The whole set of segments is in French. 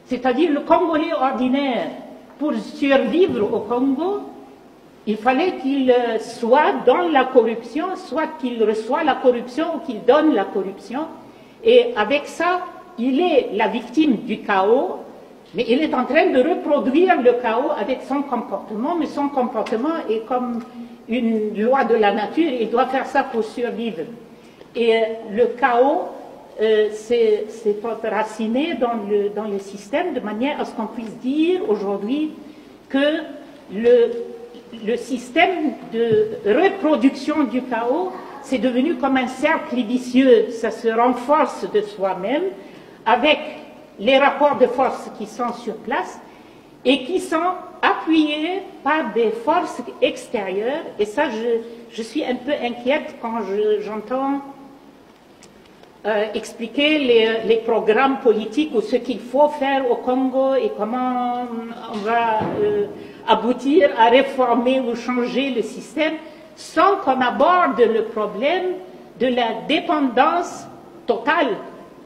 C'est-à-dire le Congolais ordinaire, pour survivre au Congo, il fallait qu'il soit dans la corruption, soit qu'il reçoit la corruption ou qu'il donne la corruption. Et avec ça, il est la victime du chaos, mais il est en train de reproduire le chaos avec son comportement, mais son comportement est comme une loi de la nature, il doit faire ça pour survivre. Et le chaos, c'est enraciné dans le système de manière à ce qu'on puisse dire aujourd'hui que le système de reproduction du chaos, c'est devenu comme un cercle vicieux, ça se renforce de soi-même avec les rapports de force qui sont sur place et qui sont appuyés par des forces extérieures. Et ça, je suis un peu inquiète quand j'entends expliquer les programmes politiques ou ce qu'il faut faire au Congo et comment on va aboutir à réformer ou changer le système sans qu'on aborde le problème de la dépendance totale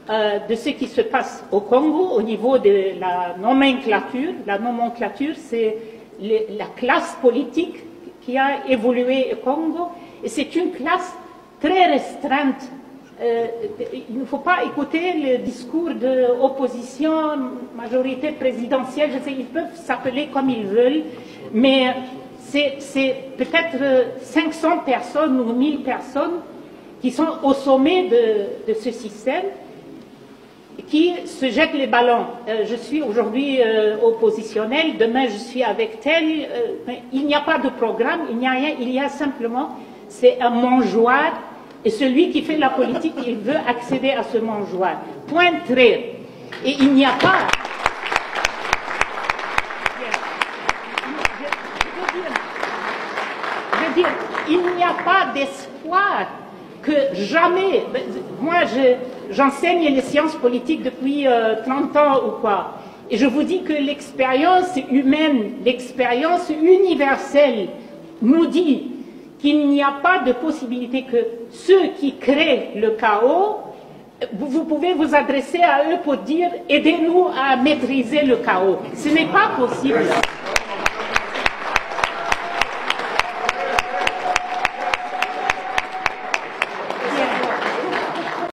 de ce qui se passe au Congo au niveau de la nomenclature. La nomenclature, c'est la classe politique qui a évolué au Congo et c'est une classe très restreinte. Il ne faut pas écouter le discours de opposition, majorité présidentielle, je sais, ils peuvent s'appeler comme ils veulent, mais c'est peut-être 500 personnes ou 1000 personnes qui sont au sommet de ce système, qui se jettent les ballons. Je suis aujourd'hui oppositionnelle, demain je suis avec tel. Il n'y a pas de programme, il n'y a rien, il y a simplement, c'est un mangeoire. Et celui qui fait la politique, il veut accéder à ce mangeoire. Point trait. Et il n'y a pas... Je veux dire, il n'y a pas d'espoir que jamais... Moi, j'enseigne les sciences politiques depuis 30 ans ou quoi. Et je vous dis que l'expérience humaine, l'expérience universelle nous dit qu'il n'y a pas de possibilité que ceux qui créent le chaos, vous pouvez vous adresser à eux pour dire « aidez-nous à maîtriser le chaos ». Ce n'est pas possible.